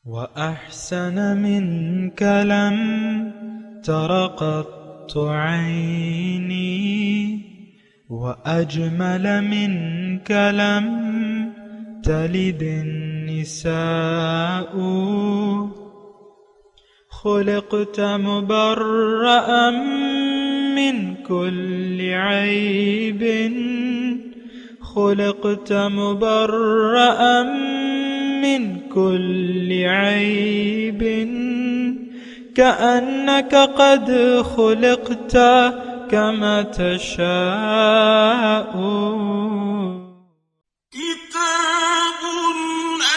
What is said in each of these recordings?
وأحسن منك لم تر قط عيني وأجمل منك لم تلد النساء خلقت مبرأ من كل عيب خلقت مبرأ من كل عيب كأنك قد خلقت كما تشاء كتاب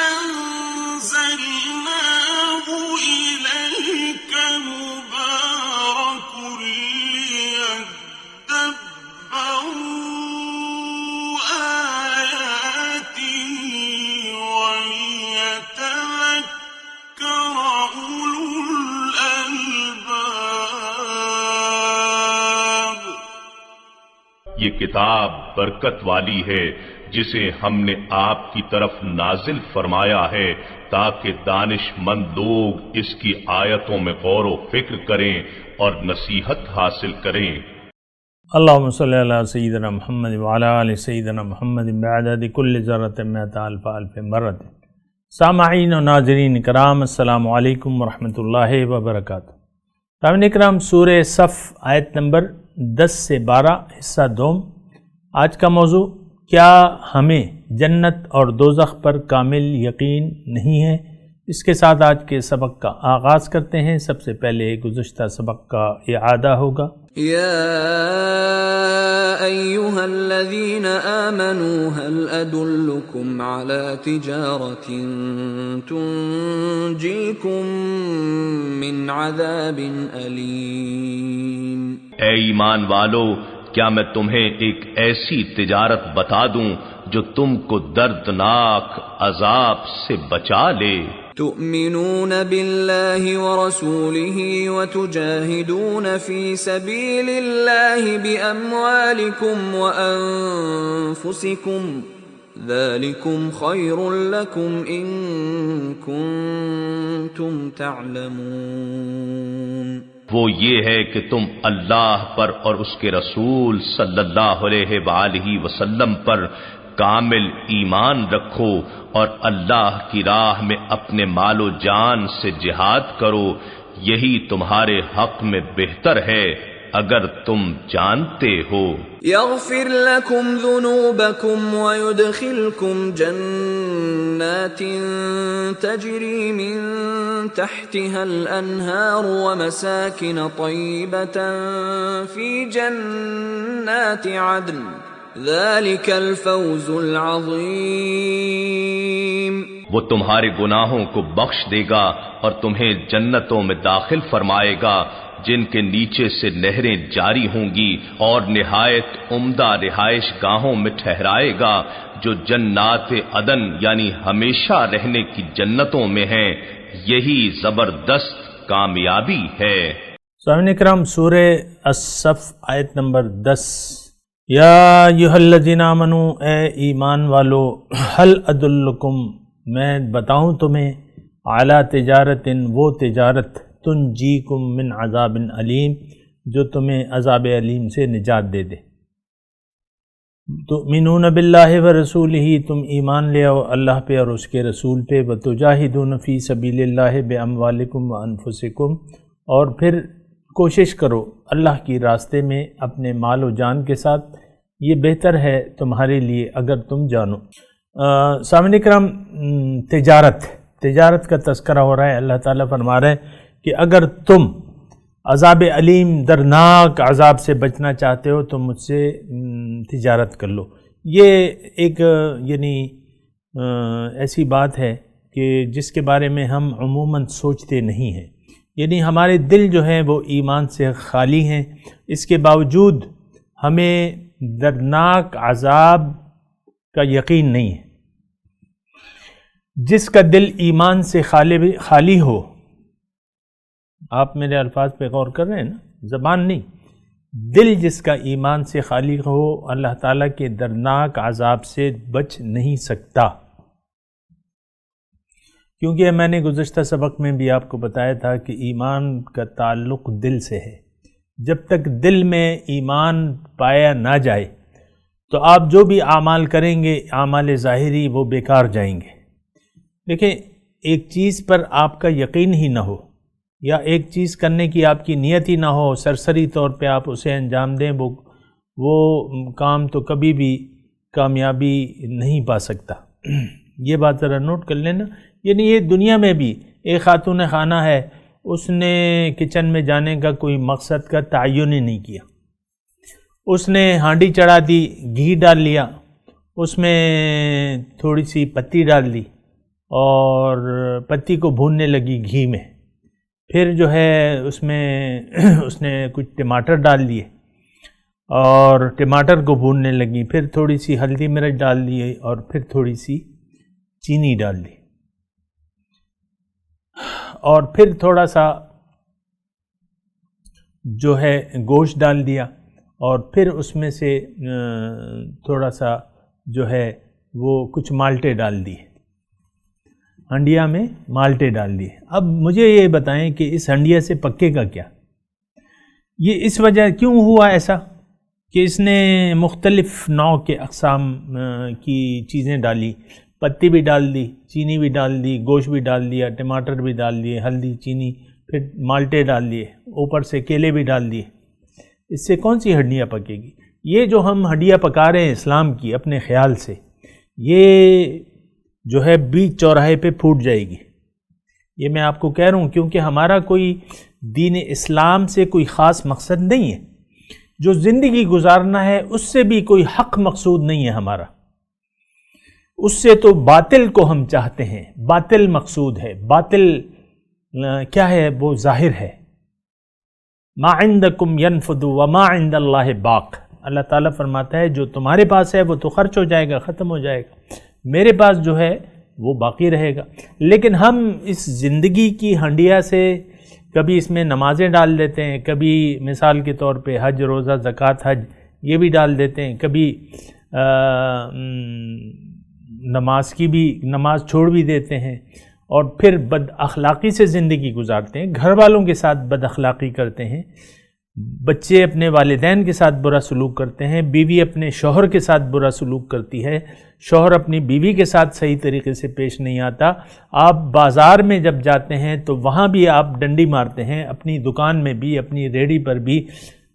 أنزلناه إليك مبارك ليدبروا آياته وليتذكر أولو الألباب۔ یہ کتاب برکت والی ہے جسے ہم نے آپ کی طرف نازل فرمایا ہے تاکہ دانش مند لوگ اس کی آیتوں میں غور و فکر کریں اور نصیحت حاصل کریں۔ اللہم صلی علی سیدنا محمد وعلی آل سیدنا محمد بعدد کل ذرۃ مئۃ الف الف مرۃ۔ سامعین و ناظرین کرام، السلام علیکم ورحمۃ اللہ وبرکاتہ۔ سامعین کرام، سورہ صف آیت نمبر 10 سے 12 حصہ دوم۔ آج کا موضوع، کیا ہمیں جنت اور دوزخ پر کامل یقین نہیں ہے؟ اس کے ساتھ آج کے سبق کا آغاز کرتے ہیں۔ سب سے پہلے گزشتہ سبق کا اعادہ ہوگا۔ یا ایھا الذین آمنوا هل ادلکم علی تجارۃ تنجیکم من عذاب علیم۔ اے ایمان والو، کیا میں تمہیں ایک ایسی تجارت بتا دوں جو تم کو دردناک عذاب سے بچا لے؟ تؤمنون باللہ ورسولہ وتجاہدون فی سبیل اللہ باموالکم وانفسکم ذالکم خیر لکم ان کنتم تعلمون۔ وہ یہ ہے کہ تم اللہ پر اور اس کے رسول صلی اللہ علیہ وآلہ وسلم پر کامل ایمان رکھو اور اللہ کی راہ میں اپنے مال و جان سے جہاد کرو، یہی تمہارے حق میں بہتر ہے اگر تم جانتے ہو۔ یغفر لکم ذنوبکم ویدخلکم جنات تجری من تحتها الانہار ومساکن طیبۃ فی جنات عدن ذلک الفوز العظیم۔ وہ تمہارے گناہوں کو بخش دے گا اور تمہیں جنتوں میں داخل فرمائے گا جن کے نیچے سے نہریں جاری ہوں گی، اور نہایت عمدہ رہائش گاہوں میں ٹھہرائے گا جو جنات عدن یعنی ہمیشہ رہنے کی جنتوں میں ہیں۔ یہی زبردست کامیابی ہے۔ سامعین کرام، سورہ الصف آیت نمبر 10۔ یا ایھا الذین آمنوا، اے ایمان والو، ہل ادلکم، میں بتاؤں تمہیں، اعلی تجارت، وہ تجارت، تنجیکم من عذاب علیم، جو تمہیں عذاب علیم سے نجات دے دے۔ تؤمنون باللہ ورسولہ، تم ایمان لے آؤ اللہ پہ اور اس کے رسول پہ، وتجاہدون فی سبیل اللہ باموالکم وانفسکم، اور پھر کوشش کرو اللہ کی راستے میں اپنے مال و جان کے ساتھ، یہ بہتر ہے تمہارے لیے اگر تم جانو۔ سامعین کرام، تجارت کا تذکرہ ہو رہا ہے۔ اللہ تعالیٰ فرما رہا ہے کہ اگر تم عذاب علیم، درناک عذاب سے بچنا چاہتے ہو تو مجھ سے تجارت کر لو۔ یہ ایک یعنی ایسی بات ہے کہ جس کے بارے میں ہم عموماً سوچتے نہیں ہیں، یعنی ہمارے دل جو ہیں وہ ایمان سے خالی ہیں، اس کے باوجود ہمیں دردناک عذاب کا یقین نہیں ہے۔ جس کا دل ایمان سے خالی ہو، آپ میرے الفاظ پہ غور کر رہے ہیں نا، زبان نہیں، دل جس کا ایمان سے خالی ہو اللہ تعالیٰ کے دردناک عذاب سے بچ نہیں سکتا، کیونکہ میں نے گزشتہ سبق میں بھی آپ کو بتایا تھا کہ ایمان کا تعلق دل سے ہے. جب تک دل میں ایمان پایا نہ جائے تو آپ جو بھی اعمال کریں گے اعمال ظاہری وہ بیکار جائیں گے. دیکھیں ایک چیز پر آپ کا یقین ہی نہ ہو یا ایک چیز کرنے کی آپ کی نیت ہی نہ ہو، سرسری طور پہ آپ اسے انجام دیں، وہ کام تو کبھی بھی کامیابی نہیں پا سکتا. یہ بات ذرا نوٹ کر لینا. یعنی یہ دنیا میں بھی ایک خاتون خانہ ہے، اس نے کچن میں جانے کا کوئی مقصد کا تعین ہی نہیں کیا. اس نے ہانڈی چڑھا دی، گھی ڈال لیا، اس میں تھوڑی سی پتی ڈال دی اور پتی کو بھوننے لگی گھی میں. پھر جو ہے اس نے کچھ ٹماٹر ڈال دیے اور ٹماٹر کو بھوننے لگی. پھر تھوڑی سی ہلدی مرچ ڈال دی اور پھر تھوڑی سی چینی ڈال دی اور پھر تھوڑا سا جو ہے گوشت ڈال دیا اور پھر اس میں سے تھوڑا سا جو ہے وہ کچھ مالٹے ڈال دیے، ہنڈیا میں مالٹے ڈال دیے. اب مجھے یہ بتائیں کہ اس ہنڈیا سے پکے گا کیا؟ یہ اس وجہ کیوں ہوا ایسا کہ اس نے مختلف نوع کے اقسام کی چیزیں ڈالی، پتی بھی ڈال دی، چینی بھی ڈال دی، گوشت بھی ڈال دیا، ٹماٹر بھی ڈال دیے، ہلدی، چینی، پھر مالٹے ڈال دیے، اوپر سے کیلے بھی ڈال دیے. اس سے کون سی ہڈیاں پکے گی؟ یہ جو ہم ہڈیاں پکا رہے ہیں اسلام کی اپنے خیال سے، یہ جو ہے بیچ چوراہے پہ پھوٹ جائے گی. یہ میں آپ کو کہہ رہا ہوں کیونکہ ہمارا کوئی دین اسلام سے کوئی خاص مقصد نہیں ہے. جو زندگی گزارنا ہے اس سے بھی کوئی حق مقصود نہیں ہے ہمارا. اس سے تو باطل کو ہم چاہتے ہیں، باطل مقصود ہے. باطل کیا ہے؟ وہ ظاہر ہے. ما عندکم ینفد وما عند اللہ باق. اللہ تعالیٰ فرماتا ہے جو تمہارے پاس ہے وہ تو خرچ ہو جائے گا، ختم ہو جائے گا، میرے پاس جو ہے وہ باقی رہے گا. لیکن ہم اس زندگی کی ہنڈیا سے کبھی اس میں نمازیں ڈال دیتے ہیں، کبھی مثال کے طور پہ حج، روزہ، زکوٰۃ، حج یہ بھی ڈال دیتے ہیں، کبھی نماز چھوڑ بھی دیتے ہیں اور پھر بد اخلاقی سے زندگی گزارتے ہیں. گھر والوں کے ساتھ بد اخلاقی کرتے ہیں، بچے اپنے والدین کے ساتھ برا سلوک کرتے ہیں، بیوی اپنے شوہر کے ساتھ برا سلوک کرتی ہے، شوہر اپنی بیوی کے ساتھ صحیح طریقے سے پیش نہیں آتا. آپ بازار میں جب جاتے ہیں تو وہاں بھی آپ ڈنڈی مارتے ہیں، اپنی دکان میں بھی، اپنی ریڑھی پر بھی،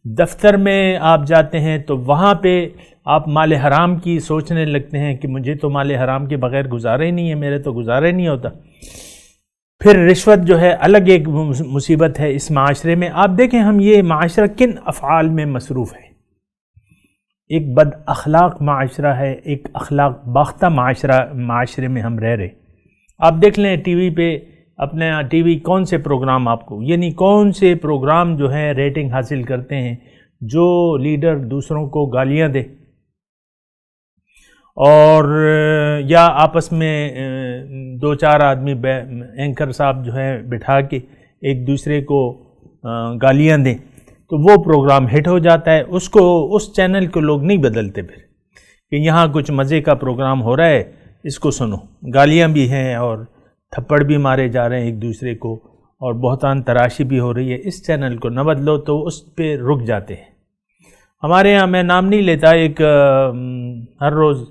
دفتر میں آپ جاتے ہیں تو وہاں پہ آپ مال حرام کی سوچنے لگتے ہیں کہ مجھے تو مال حرام کے بغیر گزارا ہی نہیں ہے، میرے تو گزارا ہی نہیں ہوتا. پھر رشوت جو ہے الگ ایک مصیبت ہے اس معاشرے میں. آپ دیکھیں ہم یہ معاشرہ کن افعال میں مصروف ہے. ایک بد اخلاق معاشرہ ہے، ایک اخلاق باختہ معاشرے میں ہم رہ رہے. آپ دیکھ لیں ٹی وی پہ، اپنے ٹی وی کون سے پروگرام آپ کو، یعنی کون سے پروگرام جو ہیں ریٹنگ حاصل کرتے ہیں، جو لیڈر دوسروں کو گالیاں دے اور یا آپس میں دو چار آدمی اینکر صاحب جو ہے بٹھا کے ایک دوسرے کو گالیاں دیں تو وہ پروگرام ہٹ ہو جاتا ہے. اس چینل کو لوگ نہیں بدلتے پھر کہ یہاں کچھ مزے کا پروگرام ہو رہا ہے، اس کو سنو. گالیاں بھی ہیں اور تھپڑ بھی مارے جا رہے ہیں ایک دوسرے کو اور بہتان تراشی بھی ہو رہی ہے. اس چینل کو نہ بدلو تو اس پہ رک جاتے ہیں. ہمارے ہاں میں نام نہیں لیتا، ایک ہر روز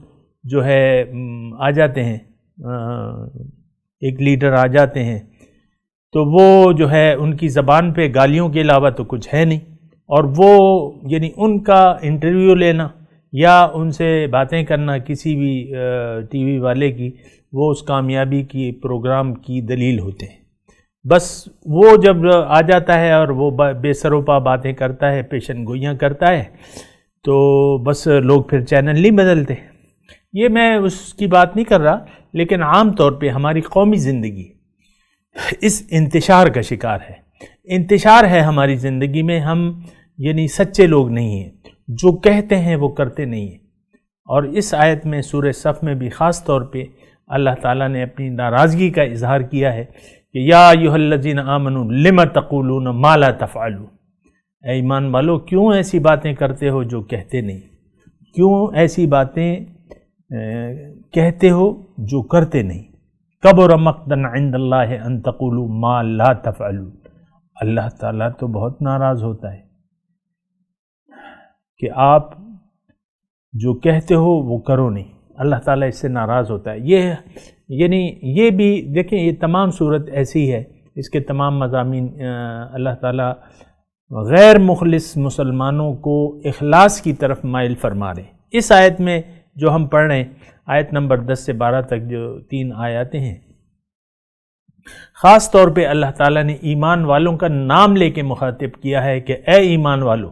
جو ہے آ جاتے ہیں، ایک لیڈر آ جاتے ہیں تو وہ جو ہے ان کی زبان پہ گالیوں کے علاوہ تو کچھ ہے نہیں، اور وہ یعنی ان کا انٹرویو لینا یا ان سے باتیں کرنا کسی بھی ٹی وی والے کی، وہ اس کامیابی کی پروگرام کی دلیل ہوتے ہیں. بس وہ جب آ جاتا ہے اور وہ بے سروپا باتیں کرتا ہے، پیشن گوئیاں کرتا ہے، تو بس لوگ پھر چینل نہیں بدلتے. یہ میں اس کی بات نہیں کر رہا، لیکن عام طور پہ ہماری قومی زندگی اس انتشار کا شکار ہے. انتشار ہے ہماری زندگی میں. ہم یعنی سچے لوگ نہیں ہیں، جو کہتے ہیں وہ کرتے نہیں ہیں. اور اس آیت میں سورہ صف میں بھی خاص طور پہ اللہ تعالیٰ نے اپنی ناراضگی کا اظہار کیا ہے کہ یا ایھا الذین آمنوا لم تقولون ما لا تفعلون. اے ایمان والو، کیوں ایسی باتیں کرتے ہو جو کہتے نہیں؟ کیوں ایسی باتیں کہتے ہو جو کرتے نہیں؟ کبر مقتا عند اللہ ان تقولوا ما لا تفعلون. اللہ تعالیٰ تو بہت ناراض ہوتا ہے کہ آپ جو کہتے ہو وہ کرو نہیں. اللہ تعالیٰ اس سے ناراض ہوتا ہے. یہ بھی دیکھیں، یہ تمام صورت ایسی ہے، اس کے تمام مضامین اللہ تعالیٰ غیر مخلص مسلمانوں کو اخلاص کی طرف مائل فرما رہے ہیں. اس آیت میں جو ہم پڑھ رہے ہیں، آیت نمبر 10 سے 12 تک جو 3 آیاتیں ہیں، خاص طور پہ اللہ تعالیٰ نے ایمان والوں کا نام لے کے مخاطب کیا ہے کہ اے ایمان والو،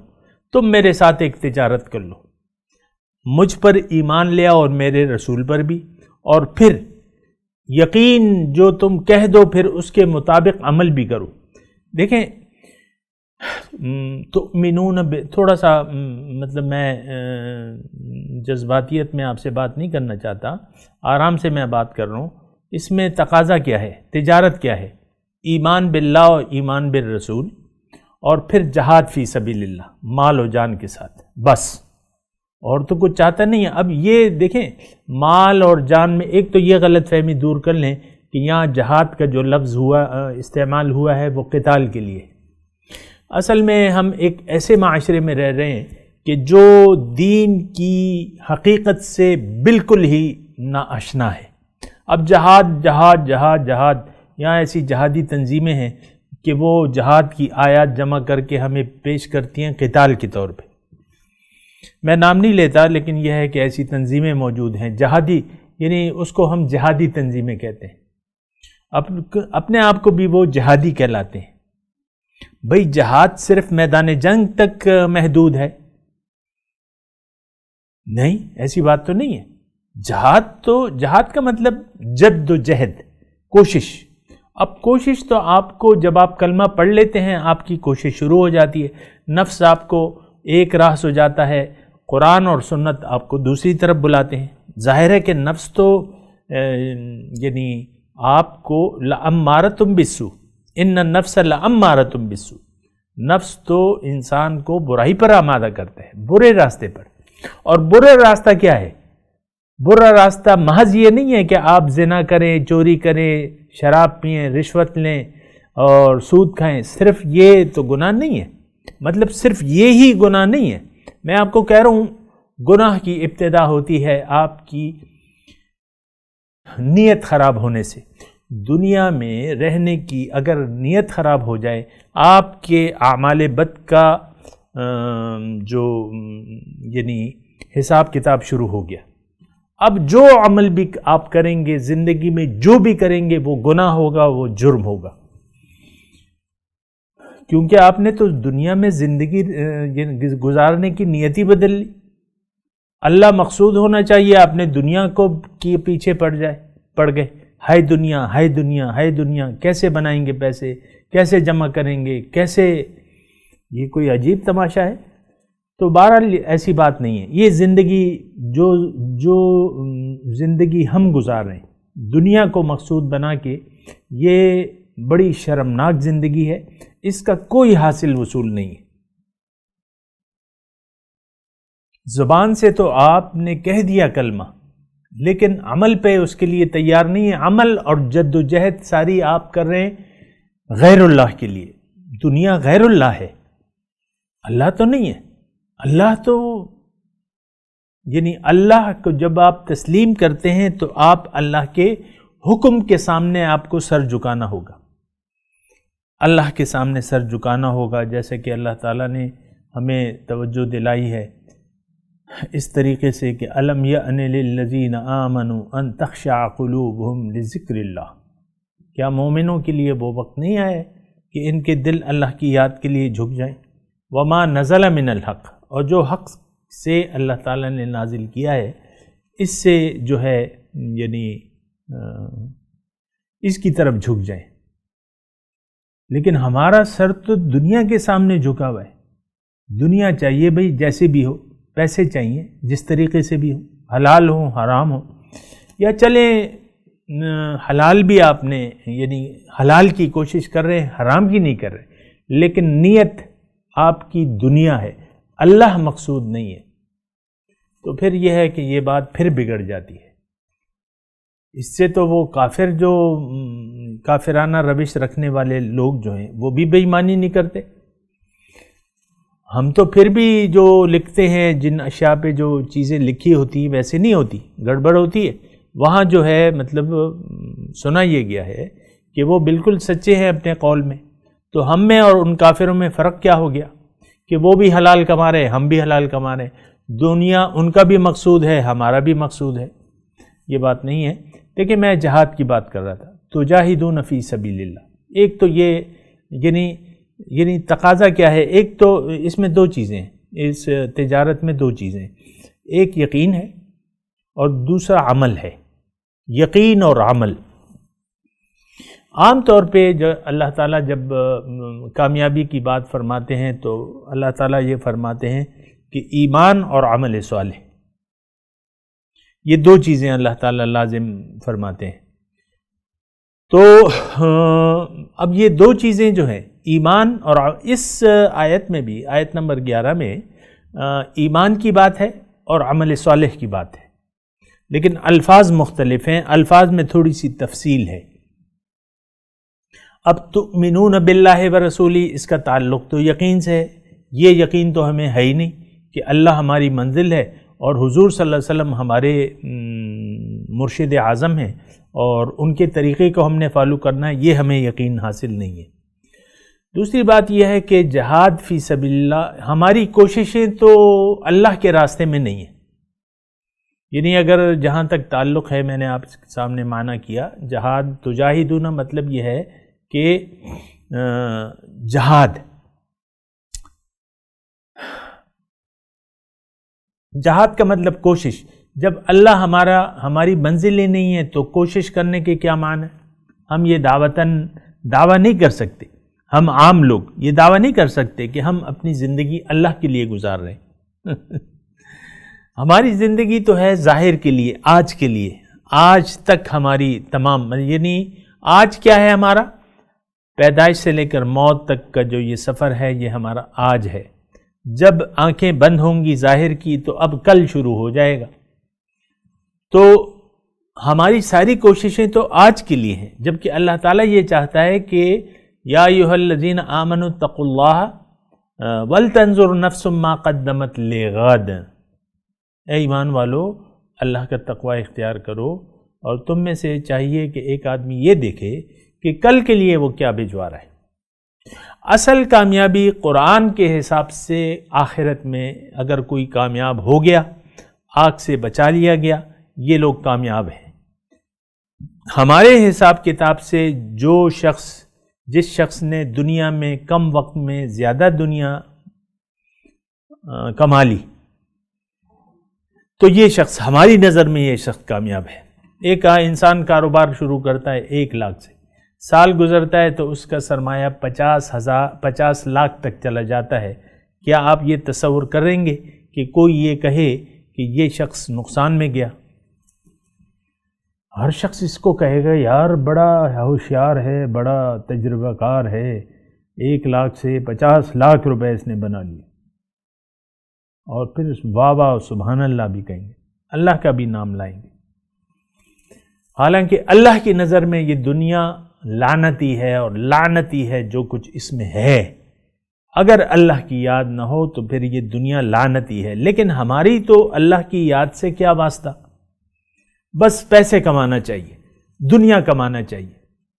تم میرے ساتھ ایک تجارت کر لو، مجھ پر ایمان لیا اور میرے رسول پر بھی، اور پھر یقین جو تم کہہ دو پھر اس کے مطابق عمل بھی کرو. دیکھیں تؤمنون تھوڑا سا مطلب میں جذباتیت میں آپ سے بات نہیں کرنا چاہتا، آرام سے میں بات کر رہا ہوں. اس میں تقاضا کیا ہے، تجارت کیا ہے؟ ایمان باللہ اور ایمان بالرسول، اور پھر جہاد فی سبیل اللہ مال و جان کے ساتھ، بس اور تو کچھ چاہتا نہیں ہے. اب یہ دیکھیں مال اور جان میں ایک تو یہ غلط فہمی دور کر لیں کہ یہاں جہاد کا جو لفظ استعمال ہوا ہے وہ قتال کے لیے. اصل میں ہم ایک ایسے معاشرے میں رہ رہے ہیں کہ جو دین کی حقیقت سے بالکل ہی ناآشنا ہے. اب جہاد جہاد جہاد جہاد، یہاں ایسی جہادی تنظیمیں ہیں کہ وہ جہاد کی آیات جمع کر کے ہمیں پیش کرتی ہیں قتال کے طور پہ. میں نام نہیں لیتا، لیکن یہ ہے کہ ایسی تنظیمیں موجود ہیں جہادی، یعنی اس کو ہم جہادی تنظیمیں کہتے ہیں. اپنے آپ کو بھی وہ جہادی کہلاتے ہیں. بھئی جہاد صرف میدان جنگ تک محدود ہے؟ نہیں، ایسی بات تو نہیں ہے. جہاد کا مطلب جد و جہد، کوشش. اب کوشش تو آپ کو جب آپ کلمہ پڑھ لیتے ہیں آپ کی کوشش شروع ہو جاتی ہے. نفس آپ کو ایک راہ سو جاتا ہے، قرآن اور سنت آپ کو دوسری طرف بلاتے ہیں. ظاہر ہے کہ نفس تو یعنی آپ کو لَأَمَّارَةٌ بِالسُّوءِ، اِنَّ النَّفْسَ لَأَمَّارَةٌ بِالسُّوءِ، نفس تو انسان کو برائی پر آمادہ کرتا ہے، برے راستے پر. اور برا راستہ کیا ہے؟ برا راستہ محض یہ نہیں ہے کہ آپ زنا کریں، چوری کریں، شراب پئیں، رشوت لیں اور سود کھائیں. صرف یہ تو گناہ نہیں ہے، مطلب صرف یہی گناہ نہیں ہے. میں آپ کو کہہ رہا ہوں گناہ کی ابتدا ہوتی ہے آپ کی نیت خراب ہونے سے. دنیا میں رہنے کی اگر نیت خراب ہو جائے، آپ کے اعمال بد کا جو یعنی حساب کتاب شروع ہو گیا. اب جو عمل بھی آپ کریں گے زندگی میں، جو بھی کریں گے وہ گناہ ہوگا، وہ جرم ہوگا، کیونکہ آپ نے تو دنیا میں زندگی گزارنے کی نیت ہی بدل لی. اللہ مقصود ہونا چاہیے، آپ نے دنیا کو کے پیچھے پڑ گئے. ہائے دنیا، ہائے دنیا، ہائے دنیا، کیسے بنائیں گے پیسے، کیسے جمع کریں گے، کیسے، یہ کوئی عجیب تماشا ہے. تو بہرحال ایسی بات نہیں ہے. یہ زندگی جو زندگی ہم گزار رہے ہیں دنیا کو مقصود بنا کے، یہ بڑی شرمناک زندگی ہے. اس کا کوئی حاصل وصول نہیں ہے. زبان سے تو آپ نے کہہ دیا کلمہ، لیکن عمل پہ اس کے لیے تیار نہیں ہے. عمل اور جد و جہد ساری آپ کر رہے ہیں غیر اللہ کے لیے. دنیا غیر اللہ ہے، اللہ تو نہیں ہے. اللہ تو یعنی اللہ کو جب آپ تسلیم کرتے ہیں تو آپ اللہ کے حکم کے سامنے آپ کو سر جھکانا ہوگا. اللہ کے سامنے سر جھکانا ہوگا، جیسے کہ اللہ تعالیٰ نے ہمیں توجہ دلائی ہے اس طریقے سے کہ الم یأن للذین آمنوا ان تخشع قلوبہم لذکر اللہ. کیا مومنوں کے لیے وہ وقت نہیں آیا کہ ان کے دل اللہ کی یاد کے لیے جھک جائیں؟ وما نزل من الحق، اور جو حق سے اللہ تعالیٰ نے نازل کیا ہے اس سے جو ہے یعنی اس کی طرف جھک جائیں. لیکن ہمارا سر تو دنیا کے سامنے جھکا ہوا ہے. دنیا چاہیے بھئی جیسے بھی ہو، پیسے چاہیے جس طریقے سے بھی ہو، حلال ہو حرام ہو، یا چلیں حلال بھی آپ نے یعنی حلال کی کوشش کر رہے ہیں، حرام کی نہیں کر رہے، لیکن نیت آپ کی دنیا ہے، اللہ مقصود نہیں ہے. تو پھر یہ ہے کہ یہ بات پھر بگڑ جاتی ہے. اس سے تو وہ کافر جو کافرانہ روش رکھنے والے لوگ جو ہیں وہ بھی بے ایمانی نہیں کرتے. ہم تو پھر بھی جو لکھتے ہیں جن اشیاء پہ جو چیزیں لکھی ہوتی ہیں ویسے نہیں ہوتی، گڑبڑ ہوتی ہے. وہاں جو ہے مطلب سنا یہ گیا ہے کہ وہ بالکل سچے ہیں اپنے قول میں. تو ہم میں اور ان کافروں میں فرق کیا ہو گیا کہ وہ بھی حلال کما رہے ہیں، ہم بھی حلال کما رہے ہیں. دنیا ان کا بھی مقصود ہے، ہمارا بھی مقصود ہے. یہ بات نہیں ہے. دیکھیں میں جہاد کی بات کر رہا تھا. تجاہدون فی سبیل اللہ، ایک تو یہ یعنی تقاضا کیا ہے؟ ایک تو اس میں دو چیزیں ہیں، اس تجارت میں دو چیزیں، ایک یقین ہے اور دوسرا عمل ہے. یقین اور عمل. عام طور پہ جو اللہ تعالیٰ جب کامیابی کی بات فرماتے ہیں تو اللہ تعالیٰ یہ فرماتے ہیں کہ ایمان اور عمل صالح، یہ دو چیزیں اللہ تعالیٰ لازم فرماتے ہیں. تو اب یہ دو چیزیں جو ہیں ایمان اور اس آیت میں بھی آیت نمبر 11 میں ایمان کی بات ہے اور عمل صالح کی بات ہے، لیکن الفاظ مختلف ہیں، الفاظ میں تھوڑی سی تفصیل ہے. اب تؤمنون باللہ ورسولہ، اس کا تعلق تو یقین سے ہے. یہ یقین تو ہمیں ہے ہی نہیں کہ اللہ ہماری منزل ہے اور حضور صلی اللہ علیہ وسلم ہمارے مرشد اعظم ہیں اور ان کے طریقے کو ہم نے فالو کرنا ہے، یہ ہمیں یقین حاصل نہیں ہے. دوسری بات یہ ہے کہ جہاد فی سبیل اللہ، ہماری کوششیں تو اللہ کے راستے میں نہیں ہیں. یعنی اگر جہاں تک تعلق ہے، میں نے آپ کے سامنے معنی کیا، جہاد تجاہدون مطلب یہ ہے کہ جہاد کا مطلب کوشش. جب اللہ ہماری منزلیں نہیں ہیں تو کوشش کرنے کے کیا معنی ہے؟ ہم یہ دعویٰ نہیں کر سکتے، ہم عام لوگ یہ دعویٰ نہیں کر سکتے کہ ہم اپنی زندگی اللہ کے لیے گزار رہے ہیں. ہماری زندگی تو ہے ظاہر کے لیے، آج کے لیے. آج تک ہماری تمام، یعنی آج کیا ہے ہمارا؟ پیدائش سے لے کر موت تک کا جو یہ سفر ہے یہ ہمارا آج ہے. جب آنکھیں بند ہوں گی ظاہر کی تو اب کل شروع ہو جائے گا. تو ہماری ساری کوششیں تو آج کے لیے ہیں، جبکہ اللہ تعالیٰ یہ چاہتا ہے کہ یا ایھا الذین آمنوا اتقوا اللہ ولتنظر نفس ما قدمت لغد. اے ایمان والو، اللہ کا تقوی اختیار کرو اور تم میں سے چاہیے کہ ایک آدمی یہ دیکھے کہ کل کے لیے وہ کیا بھجوا رہا ہے. اصل کامیابی قرآن کے حساب سے آخرت میں اگر کوئی کامیاب ہو گیا، آگ سے بچا لیا گیا، یہ لوگ کامیاب ہیں. ہمارے حساب کتاب سے جس شخص نے دنیا میں کم وقت میں زیادہ دنیا کما لی تو یہ شخص، ہماری نظر میں یہ شخص کامیاب ہے. ایک انسان کاروبار شروع کرتا ہے 1 لاکھ سے، سال گزرتا ہے تو اس کا سرمایہ 50 لاکھ تک چلا جاتا ہے. کیا آپ یہ تصور کریں گے کہ کوئی یہ کہے کہ یہ شخص نقصان میں گیا؟ ہر شخص اس کو کہے گا یار بڑا ہوشیار ہے، بڑا تجربہ کار ہے، 1 لاکھ سے 50 لاکھ روپے اس نے بنا لیے. اور پھر واہ واہ سبحان اللہ بھی کہیں گے، اللہ کا بھی نام لائیں گے. حالانکہ اللہ کی نظر میں یہ دنیا لعنتی ہے، اور لعنتی ہے جو کچھ اس میں ہے. اگر اللہ کی یاد نہ ہو تو پھر یہ دنیا لعنتی ہے. لیکن ہماری تو اللہ کی یاد سے کیا واسطہ؟ بس پیسے کمانا چاہیے، دنیا کمانا چاہیے،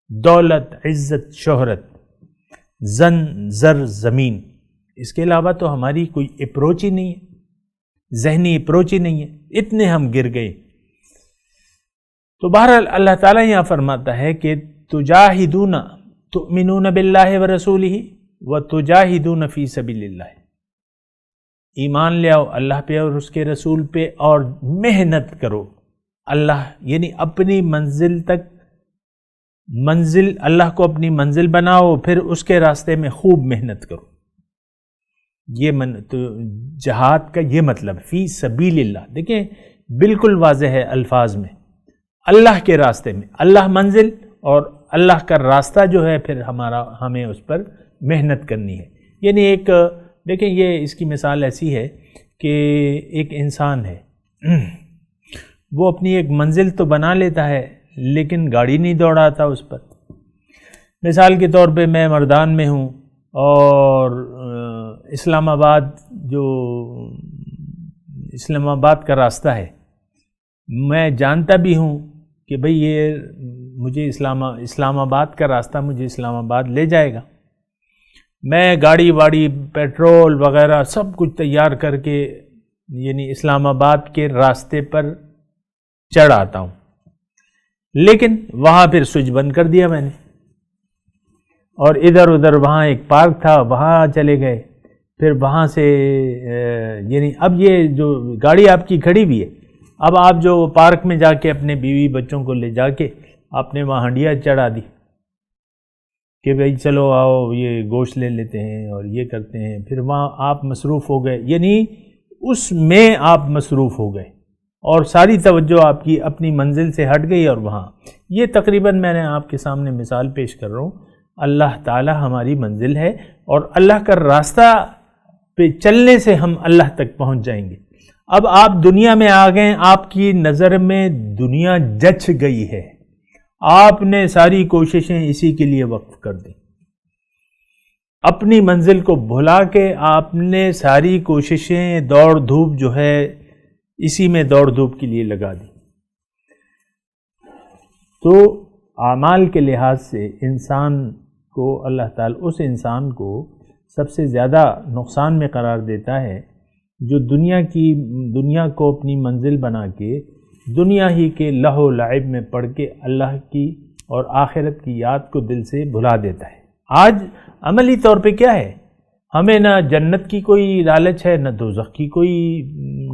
دولت، عزت، شہرت، زر، زمین. اس کے علاوہ تو ہماری کوئی اپروچ ہی نہیں ہے، ذہنی اپروچ ہی نہیں ہے. اتنے ہم گر گئے. تو بہرحال اللہ تعالیٰ یہاں فرماتا ہے کہ تجاہدون تؤمنون باللہ ورسولہ وتجاہدون فی سبیل اللہ. ایمان لے آؤ اللہ پہ اور اس کے رسول پہ اور محنت کرو. اللہ یعنی اپنی منزل اللہ کو اپنی منزل بناؤ، پھر اس کے راستے میں خوب محنت کرو. تو جہاد کا یہ مطلب فی سبیل اللہ. دیکھیں بالکل واضح ہے الفاظ میں، اللہ کے راستے میں. اللہ منزل اور اللہ کا راستہ جو ہے پھر ہمیں اس پر محنت کرنی ہے. یعنی ایک دیکھیں یہ اس کی مثال ایسی ہے کہ ایک انسان ہے، وہ اپنی ایک منزل تو بنا لیتا ہے لیکن گاڑی نہیں دوڑاتا اس پر۔ مثال کے طور پہ میں مردان میں ہوں اور اسلام آباد کا راستہ ہے، میں جانتا بھی ہوں کہ بھئی یہ مجھے اسلام آباد کا راستہ مجھے اسلام آباد لے جائے گا، میں گاڑی واڑی پیٹرول وغیرہ سب کچھ تیار کر کے یعنی اسلام آباد کے راستے پر چڑھ آتا ہوں، لیکن وہاں پھر سوئچ بند کر دیا میں نے، اور ادھر ادھر وہاں ایک پارک تھا وہاں چلے گئے، پھر وہاں سے یعنی اب یہ جو گاڑی آپ کی کھڑی ہوئی ہے، اب آپ جو پارک میں جا کے اپنے بیوی بچوں کو لے جا کے آپ نے وہاں ہنڈیا چڑھا دی کہ بھئی چلو آؤ یہ گوشت لے لیتے ہیں اور یہ کرتے ہیں، پھر وہاں آپ مصروف ہو گئے، یعنی اس میں آپ مصروف ہو گئے اور ساری توجہ آپ کی اپنی منزل سے ہٹ گئی، اور وہاں یہ تقریباً میں نے آپ کے سامنے مثال پیش کر رہا ہوں، اللہ تعالی ہماری منزل ہے اور اللہ کا راستہ پہ چلنے سے ہم اللہ تک پہنچ جائیں گے۔ اب آپ دنیا میں آ گئے، آپ کی نظر میں دنیا جچ گئی ہے، آپ نے ساری کوششیں اسی کے لیے وقف کر دیں، اپنی منزل کو بھلا کے آپ نے ساری کوششیں دوڑ دھوپ جو ہے اسی میں دوڑ دھوپ کے لیے لگا دی۔ تو اعمال کے لحاظ سے انسان کو اللہ تعالیٰ اس انسان کو سب سے زیادہ نقصان میں قرار دیتا ہے جو دنیا کو اپنی منزل بنا کے دنیا ہی کے لہو لعب میں پڑھ کے اللہ کی اور آخرت کی یاد کو دل سے بھلا دیتا ہے۔ آج عملی طور پہ کیا ہے، ہمیں نہ جنت کی کوئی لالچ ہے، نہ دوزخ کی کوئی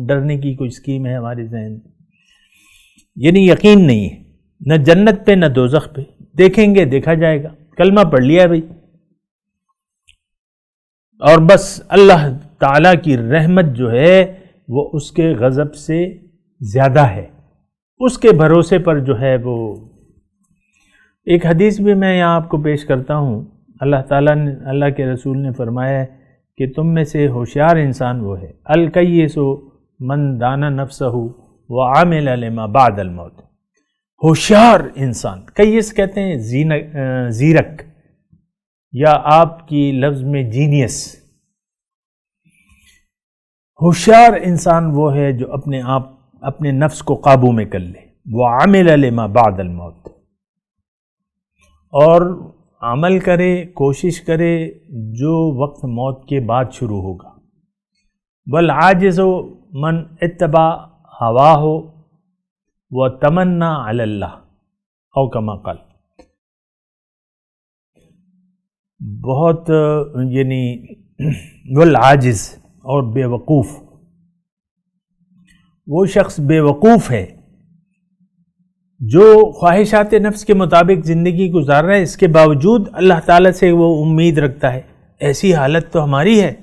ڈرنے کی کوئی اسکیم ہے ہمارے ذہن میں، یعنی یقین نہیں ہے نہ جنت پہ نہ دوزخ پہ، دیکھیں گے دیکھا جائے گا، کلمہ پڑھ لیا بھئی، اور بس اللہ تعالیٰ کی رحمت جو ہے وہ اس کے غضب سے زیادہ ہے، اس کے بھروسے پر جو ہے وہ ایک حدیث بھی میں یہاں آپ کو پیش کرتا ہوں۔ اللہ تعالیٰ نے اللہ کے رسول نے فرمایا ہے کہ تم میں سے ہوشیار انسان وہ ہے، الکیس من دانا نفسہ وعمل لما بعد الموت۔ ہوشیار انسان، کیس کہتے ہیں زیرک، یا آپ کی لفظ میں جینیس۔ ہوشیار انسان وہ ہے جو اپنے نفس کو قابو میں کر لے، وعمل لما بعد الموت، اور عمل کرے، کوشش کرے جو وقت موت کے بعد شروع ہوگا۔ والعاجز من اتبع ہواہ وتمنى علی اللہ او کما قال۔ بہت یعنی والعاجز اور بے وقوف، وہ شخص بے وقوف ہے جو خواہشات نفس کے مطابق زندگی گزار رہا ہے، اس کے باوجود اللہ تعالیٰ سے وہ امید رکھتا ہے۔ ایسی حالت تو ہماری ہے،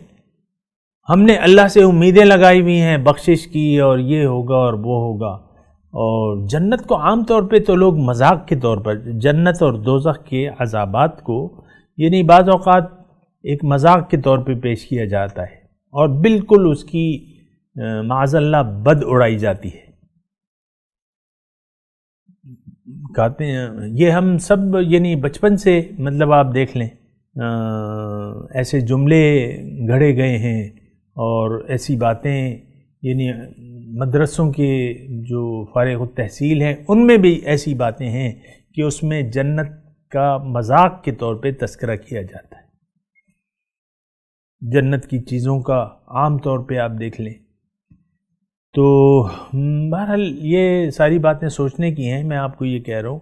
ہم نے اللہ سے امیدیں لگائی ہوئی ہیں بخشش کی، اور یہ ہوگا اور وہ ہوگا، اور جنت کو عام طور پہ تو لوگ مذاق کے طور پر جنت اور دوزخ کے عذابات کو یعنی بعض اوقات ایک مذاق کے طور پہ پیش کیا جاتا ہے، اور بالکل اس کی معاذ اللہ بد اڑائی جاتی ہے۔ کہتے ہیں یہ ہم سب یعنی بچپن سے مطلب آپ دیکھ لیں ایسے جملے گھڑے گئے ہیں، اور ایسی باتیں یعنی مدرسوں کے جو فارغ التحصیل ہیں ان میں بھی ایسی باتیں ہیں کہ اس میں جنت کا مذاق کے طور پہ تذکرہ کیا جاتا ہے، جنت کی چیزوں کا عام طور پہ آپ دیکھ لیں۔ تو بہرحال یہ ساری باتیں سوچنے کی ہیں۔ میں آپ کو یہ کہہ رہا ہوں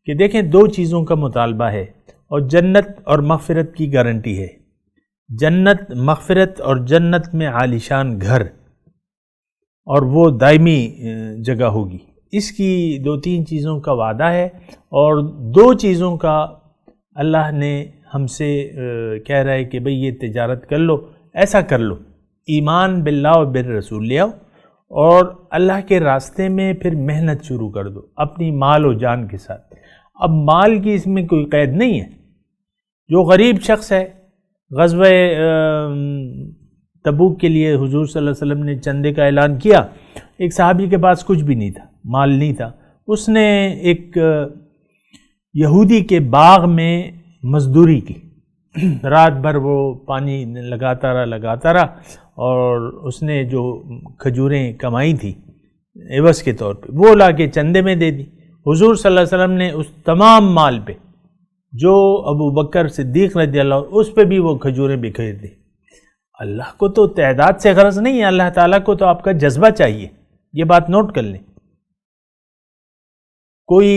کہ دیکھیں دو چیزوں کا مطالبہ ہے، اور جنت اور مغفرت کی گارنٹی ہے، جنت مغفرت، اور جنت میں عالیشان گھر، اور وہ دائمی جگہ ہوگی، اس کی دو تین چیزوں کا وعدہ ہے، اور دو چیزوں کا اللہ نے ہم سے کہہ رہا ہے کہ بھئی یہ تجارت کر لو، ایسا کر لو، ایمان باللہ و بالرسول لے آؤ، اور اللہ کے راستے میں پھر محنت شروع کر دو اپنی مال و جان کے ساتھ۔ اب مال کی اس میں کوئی قید نہیں ہے، جو غریب شخص ہے، غزوہ تبوک کے لیے حضور صلی اللہ علیہ وسلم نے چندے کا اعلان کیا، ایک صحابی کے پاس کچھ بھی نہیں تھا، مال نہیں تھا، اس نے ایک یہودی کے باغ میں مزدوری کی، رات بھر وہ پانی لگاتا رہا اور اس نے جو کھجوریں کمائی تھی عوض کے طور پہ وہ لا کے چندے میں دے دی۔ حضور صلی اللہ علیہ وسلم نے اس تمام مال پہ جو ابو بکر صدیق رضی اللہ عنہ اس پہ بھی وہ کھجوریں بکھیر دی۔ اللہ کو تو تعداد سے غرض نہیں ہے، اللہ تعالیٰ کو تو آپ کا جذبہ چاہیے، یہ بات نوٹ کر لیں۔ کوئی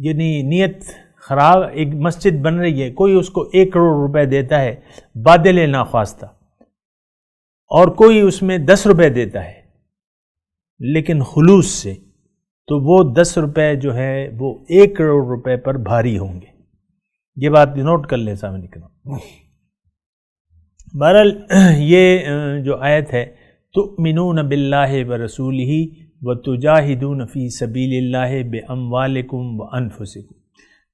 یعنی نیت خراب، ایک مسجد بن رہی ہے، کوئی اس کو 1 کروڑ روپے دیتا ہے بادل ناخواستہ، اور کوئی اس میں 10 روپے دیتا ہے لیکن خلوص سے، تو وہ 10 روپے جو ہے وہ 1 کروڑ روپے پر بھاری ہوں گے۔ یہ بات نوٹ کر لیں سامنے کرام۔ بہرحال یہ جو آیت ہے، تؤمنون باللہ ورسولہ وتجاہدون فی سبیل اللہ باموالکم وانفسکم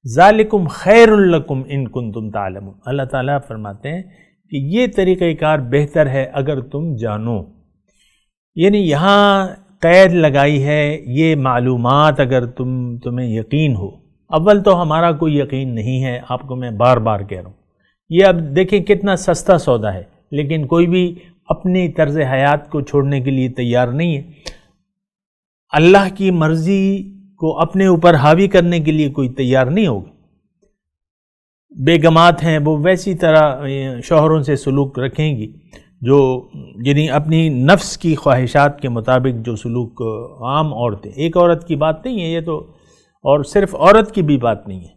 ذالکم خیر لکم ان کنتم تعلمون۔ اللہ تعالیٰ فرماتے ہیں کہ یہ طریقہ کار بہتر ہے اگر تم جانو، یعنی یہاں قید لگائی ہے یہ معلومات اگر تمہیں یقین ہو۔ اول تو ہمارا کوئی یقین نہیں ہے، آپ کو میں بار بار کہہ رہا ہوں۔ یہ اب دیکھیں کتنا سستا سودا ہے، لیکن کوئی بھی اپنی طرز حیات کو چھوڑنے کے لیے تیار نہیں ہے۔ اللہ کی مرضی کو اپنے اوپر حاوی کرنے کے لیے کوئی تیار نہیں ہوگا۔ بیگمات ہیں وہ ویسی طرح شوہروں سے سلوک رکھیں گی جو یعنی اپنی نفس کی خواہشات کے مطابق جو سلوک عام عورتیں، ایک عورت کی بات نہیں ہے یہ تو، اور صرف عورت کی بھی بات نہیں ہے،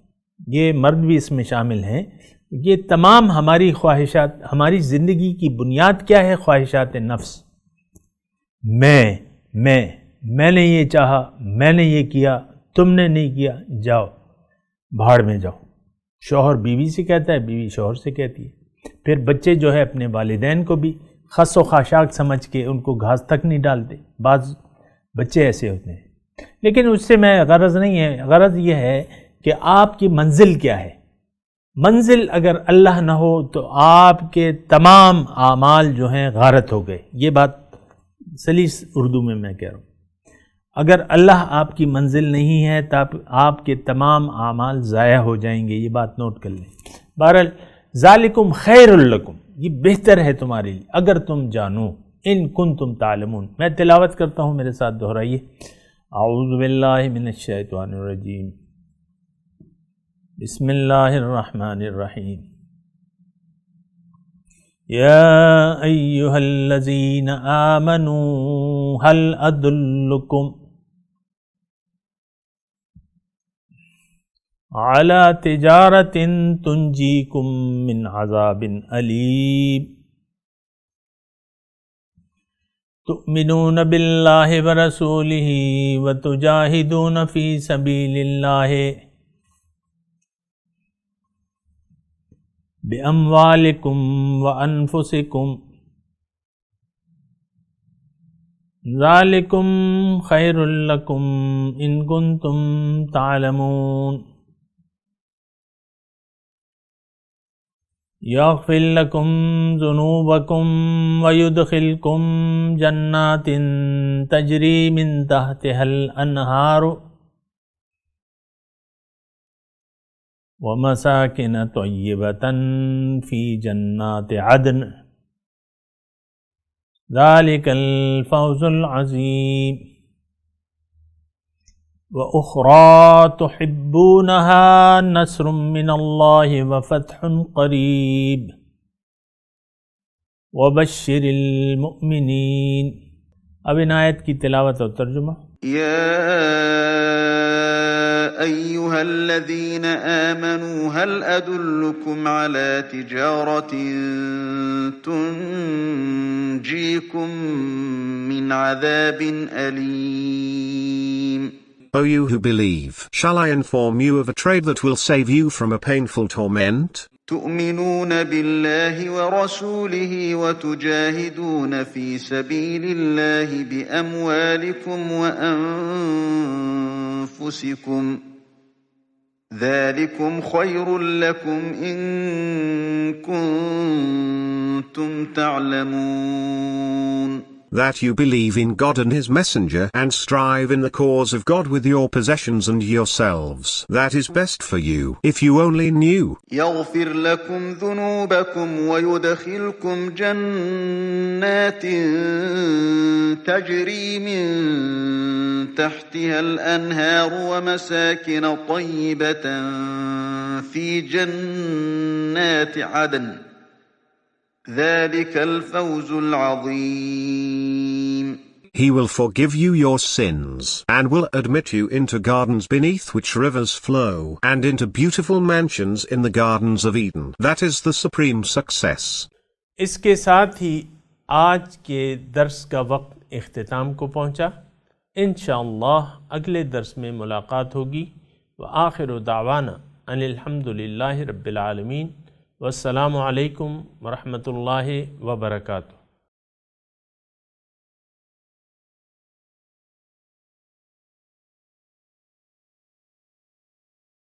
یہ مرد بھی اس میں شامل ہیں۔ یہ تمام ہماری خواہشات، ہماری زندگی کی بنیاد کیا ہے؟ خواہشات نفس۔ میں نے یہ چاہا، میں نے یہ کیا، تم نے نہیں کیا، جاؤ بھاڑ میں جاؤ۔ شوہر بیوی سے کہتا ہے، بیوی شوہر سے کہتی ہے۔ پھر بچے جو ہے اپنے والدین کو بھی خس و خاشاک سمجھ کے ان کو گھاس تک نہیں ڈالتے، بعض بچے ایسے ہوتے ہیں۔ لیکن اس سے میں غرض نہیں ہے، غرض یہ ہے کہ آپ کی منزل کیا ہے۔ منزل اگر اللہ نہ ہو تو آپ کے تمام اعمال جو ہیں غارت ہو گئے۔ یہ بات سلیس اردو میں کہہ رہا ہوں۔ اگر اللہ آپ کی منزل نہیں ہے تو آپ کے تمام اعمال ضائع ہو جائیں گے، یہ بات نوٹ کر لیں۔ بہرحال ذالکم خیر لکم، یہ بہتر ہے تمہارے لیے اگر تم جانو، ان کنتم تعلمون۔ میں تلاوت کرتا ہوں، میرے ساتھ دہرائیے۔ اعوذ باللہ من الشیطان الرجیم، بسم اللہ الرحمن الرحیم۔ یا ایہا الذین آمنوا هل ادلکم علی تجارت تنجیکم من عذاب علیم تؤمنون باللہ ورسولہ وتجاہدون فی سبیل اللہ بِأَمْوَالِكُمْ وَأَنفُسِكُمْ ذَلِكُمْ خَيْرٌ لَكُمْ إِن كُنتُمْ تَعْلَمُونَ يَغْفِرْ لَكُمْ ذُنُوبَكُمْ وَيُدْخِلْكُمْ جَنَّاتٍ تَجْرِي مِن تَحْتِهَا الْأَنْهَارُ وَمَسَاكِنَ طَيِّبَةً فِي جَنَّاتِ عَدْنٍ ذَلِكَ الْفَوْزُ الْعَظِيمُ وَأُخْرَى تُحِبُّونَهَا نَصْرٌ مِّنَ اللَّهِ وَفَتْحٌ قَرِيبٌ وَبَشِّرِ الْمُؤْمِنِينَ۔ اب ان آیت کی تلاوت اور ترجمہ۔ أيها الذين آمنوا هل أدلكم على تجارة تنجيكم من عذاب أليم O you who believe, shall I inform you of a trade that will save you from a painful torment? تؤمنون بالله ورسوله وتجاهدون في سبيل الله بأموالكم وأنفسكم ذلكم خير لكم إن كنتم تعلمون that you believe in God and His Messenger and strive in the cause of God with your possessions and yourselves. That is best for you, if you only knew. يغفر لكم ذنوبكم ويدخلكم جنات تجري من تحتها الأنهار ومساكن طيبة في جنات عدن ذلك الفوز العظيم. He will forgive you your sins and will admit you into gardens beneath which rivers flow and into beautiful mansions in the gardens of Eden. That is the supreme success. اس کے ساتھ ہی آج کے درس کا وقت اختتام کو پہنچا. انشاءاللہ اگلے درس میں ملاقات ہوگی. وآخر دعوانا ان الحمدللہ رب العالمین. والسلام علیکم ورحمۃ اللہ وبرکاتہ.